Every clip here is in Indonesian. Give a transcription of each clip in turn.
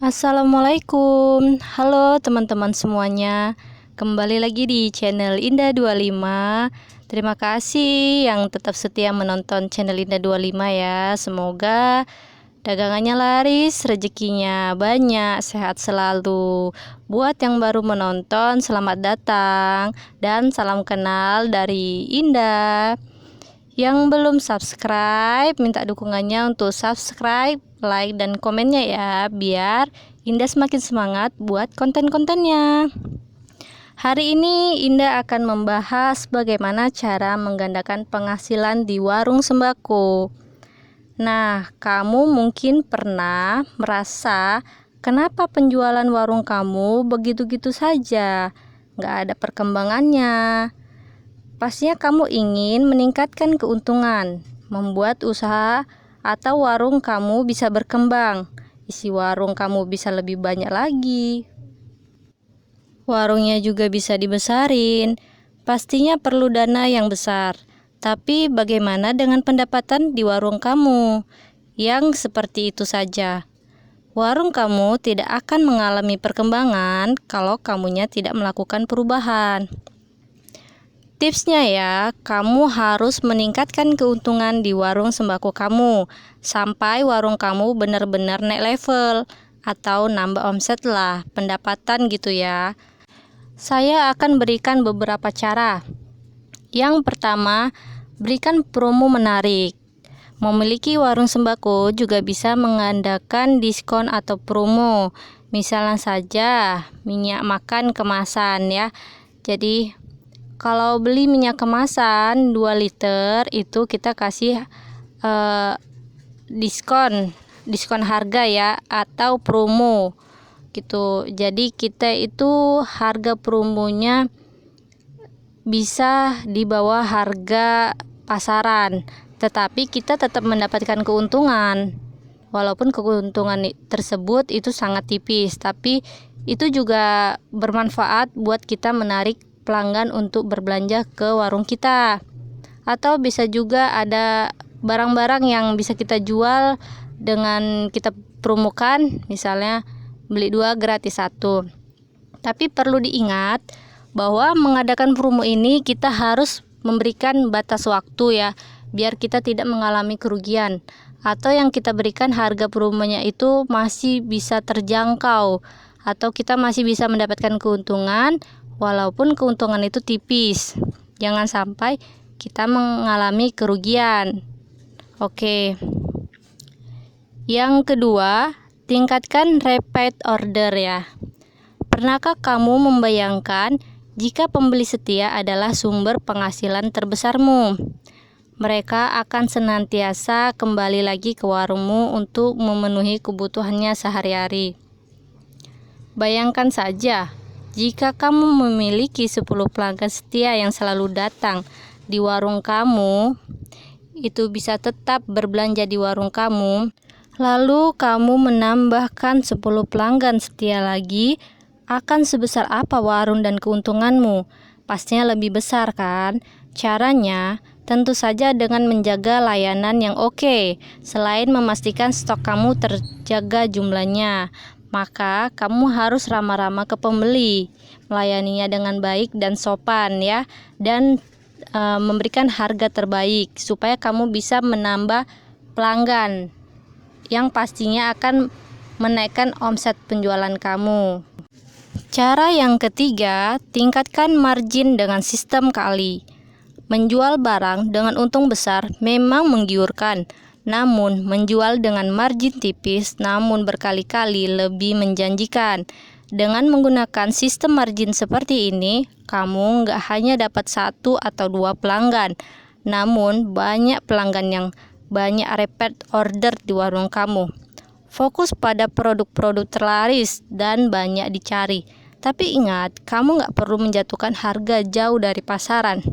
Assalamualaikum. Halo teman-teman semuanya. Kembali lagi di channel Indah 25. Terima kasih yang tetap setia menonton channel Indah 25 ya. Semoga dagangannya laris, rezekinya banyak, sehat selalu. Buat yang baru menonton, selamat datang dan salam kenal dari Indah. Yang belum subscribe, minta dukungannya untuk subscribe, like, dan komennya ya, biar Indah semakin semangat buat konten-kontennya. Hari ini Indah akan membahas bagaimana cara menggandakan penghasilan di warung sembako. Nah, kamu mungkin pernah merasa kenapa penjualan warung kamu begitu-gitu saja, nggak ada perkembangannya. Pastinya kamu ingin meningkatkan keuntungan, membuat usaha atau warung kamu bisa berkembang. Isi warung kamu bisa lebih banyak lagi. Warungnya juga bisa dibesarin. Pastinya perlu dana yang besar. Tapi bagaimana dengan pendapatan di warung kamu? Yang seperti itu saja. Warung kamu tidak akan mengalami perkembangan kalau kamunya tidak melakukan perubahan. Tipsnya ya, kamu harus meningkatkan keuntungan di warung sembako kamu sampai warung kamu benar-benar naik level atau nambah omset lah, pendapatan gitu ya. Saya akan berikan beberapa cara. Yang pertama, berikan promo menarik. Memiliki warung sembako juga bisa mengandalkan diskon atau promo. Misalnya saja minyak makan kemasan ya. Jadi kalau beli minyak kemasan 2 liter itu kita kasih diskon harga ya, atau promo gitu. Jadi kita itu harga promonya bisa di bawah harga pasaran, tetapi kita tetap mendapatkan keuntungan. Walaupun keuntungan tersebut itu sangat tipis, tapi itu juga bermanfaat buat kita menarik pelanggan untuk berbelanja ke warung kita. Atau bisa juga ada barang-barang yang bisa kita jual dengan kita promokan, misalnya beli 2 gratis 1. Tapi perlu diingat bahwa mengadakan promo ini kita harus memberikan batas waktu ya, biar kita tidak mengalami kerugian, atau yang kita berikan harga promonya itu masih bisa terjangkau, atau kita masih bisa mendapatkan keuntungan walaupun keuntungan itu tipis. Jangan sampai kita mengalami kerugian. Oke. Yang kedua, tingkatkan repeat order ya. Pernahkah kamu membayangkan jika pembeli setia adalah sumber penghasilan terbesarmu? Mereka akan senantiasa kembali lagi ke warungmu untuk memenuhi kebutuhannya sehari-hari. Bayangkan saja, jika kamu memiliki 10 pelanggan setia yang selalu datang di warung kamu, itu bisa tetap berbelanja di warung kamu, lalu kamu menambahkan 10 pelanggan setia lagi, akan sebesar apa warung dan keuntunganmu? Pastinya lebih besar kan? Caranya, tentu saja dengan menjaga layanan yang oke, selain memastikan stok kamu terjaga jumlahnya. Maka kamu harus ramah-ramah ke pembeli, melayaninya dengan baik dan sopan ya, dan memberikan harga terbaik supaya kamu bisa menambah pelanggan yang pastinya akan menaikkan omset penjualan kamu. Cara yang ketiga, tingkatkan margin dengan sistem kali. Menjual barang dengan untung besar memang menggiurkan, namun menjual dengan margin tipis namun berkali-kali lebih menjanjikan. Dengan menggunakan sistem margin seperti ini, kamu nggak hanya dapat 1 atau 2 pelanggan, namun banyak pelanggan yang banyak repeat order di warung kamu. Fokus pada produk-produk terlaris dan banyak dicari. Tapi ingat, kamu nggak perlu menjatuhkan harga jauh dari pasaran.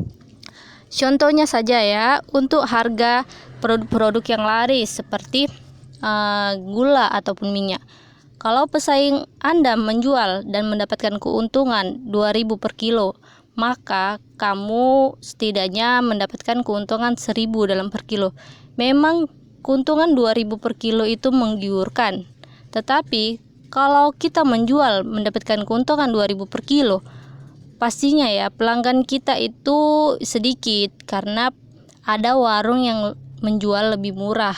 Contohnya saja ya, untuk harga produk-produk yang laris seperti gula ataupun minyak. Kalau pesaing Anda menjual dan mendapatkan keuntungan 2.000 per kilo, maka kamu setidaknya mendapatkan keuntungan 1.000 dalam per kilo. Memang keuntungan 2.000 per kilo itu menggiurkan, tetapi Kalau kita menjual mendapatkan keuntungan 2.000 per kilo, pastinya ya pelanggan kita itu sedikit karena ada warung yang menjual lebih murah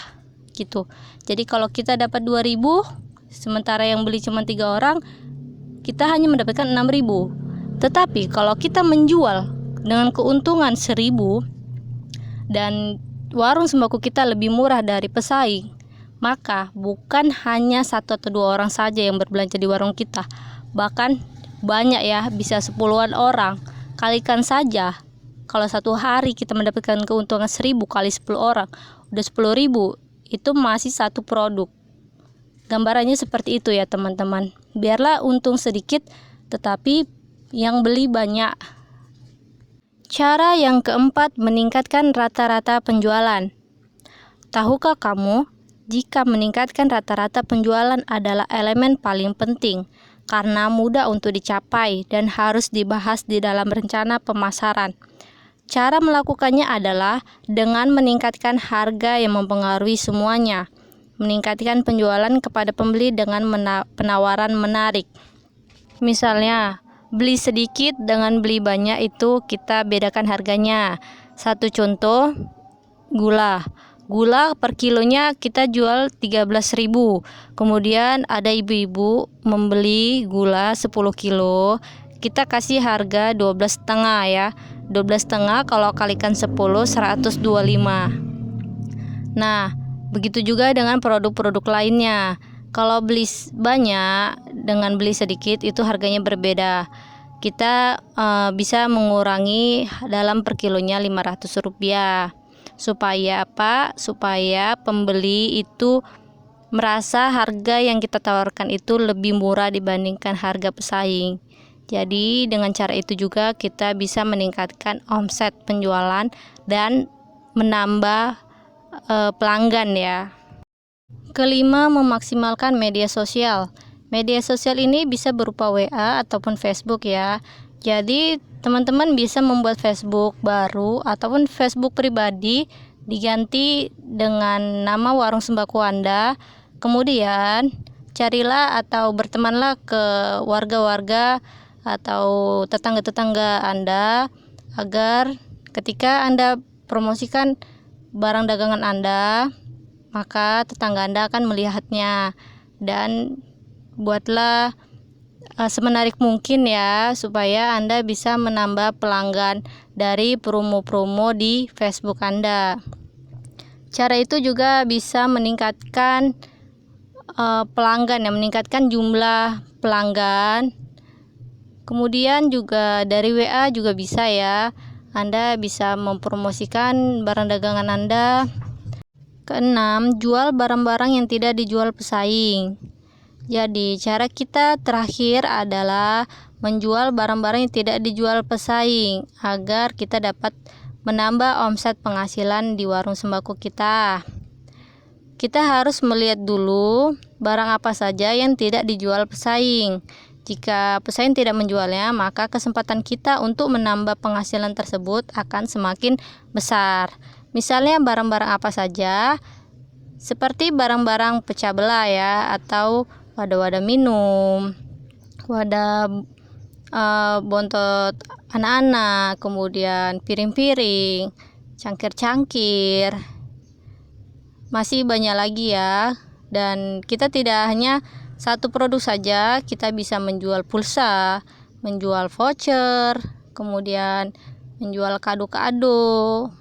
gitu. Jadi kalau kita dapat 2.000, sementara yang beli cuma 3 orang, kita hanya mendapatkan 6.000. Tetapi kalau kita menjual dengan keuntungan 1.000 dan warung sembako kita lebih murah dari pesaing, maka bukan hanya 1 atau 2 orang saja yang berbelanja di warung kita, bahkan banyak ya, bisa 10-an orang. Kalikan saja, kalau satu hari kita mendapatkan keuntungan 1.000 kali 10 orang, udah 10.000, itu masih satu produk. Gambarannya seperti itu ya teman-teman. Biarlah untung sedikit, tetapi yang beli banyak. Cara yang keempat, meningkatkan rata-rata penjualan. Tahukah kamu, jika meningkatkan rata-rata penjualan adalah elemen paling penting, karena mudah untuk dicapai dan harus dibahas di dalam rencana pemasaran. Cara melakukannya adalah dengan meningkatkan harga yang mempengaruhi semuanya, meningkatkan penjualan kepada pembeli dengan penawaran menarik. Misalnya, beli sedikit dengan beli banyak itu kita bedakan harganya. Satu contoh, gula. Gula per kilonya kita jual 13.000. Kemudian ada ibu-ibu membeli gula 10 kilo. Kita kasih harga 12,5 ya. 12,5 kalau kalikan 10, 125. Nah, begitu juga dengan produk-produk lainnya. Kalau beli banyak dengan beli sedikit itu harganya berbeda. Kita bisa mengurangi dalam per kilonya Rp500. Supaya apa? Supaya pembeli itu merasa harga yang kita tawarkan itu lebih murah dibandingkan harga pesaing. Jadi dengan cara itu juga kita bisa meningkatkan omset penjualan dan menambah pelanggan ya. Kelima, memaksimalkan media sosial. Media sosial ini bisa berupa WA ataupun Facebook ya. Jadi teman-teman bisa membuat Facebook baru ataupun Facebook pribadi diganti dengan nama warung sembako Anda. Kemudian carilah atau bertemanlah ke warga-warga atau tetangga-tetangga Anda agar ketika Anda promosikan barang dagangan Anda, maka tetangga Anda akan melihatnya. Dan buatlah semenarik mungkin ya, supaya Anda bisa menambah pelanggan dari promo-promo di Facebook Anda. Cara itu juga bisa meningkatkan pelanggan, meningkatkan jumlah pelanggan. Kemudian juga dari WA juga bisa ya, Anda bisa mempromosikan barang dagangan Anda. Keenam, jual barang-barang yang tidak dijual pesaing. Jadi cara kita terakhir adalah menjual barang-barang yang tidak dijual pesaing agar kita dapat menambah omset penghasilan di warung sembako kita. Kita harus melihat dulu barang apa saja yang tidak dijual pesaing. Jika pesaing tidak menjualnya, maka kesempatan kita untuk menambah penghasilan tersebut akan semakin besar. Misalnya barang-barang apa saja, seperti barang-barang pecah belah ya, atau wadah-wadah minum, wadah bontot anak-anak, kemudian piring-piring, cangkir-cangkir, masih banyak lagi ya. Dan kita tidak hanya satu produk saja, kita bisa menjual pulsa, menjual voucher, kemudian menjual kado-kado,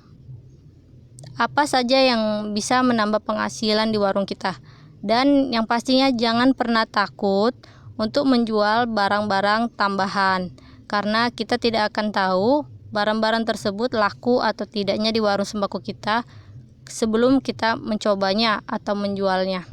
apa saja yang bisa menambah penghasilan di warung kita. Dan yang pastinya jangan pernah takut untuk menjual barang-barang tambahan, karena kita tidak akan tahu barang-barang tersebut laku atau tidaknya di warung sembako kita sebelum kita mencobanya atau menjualnya.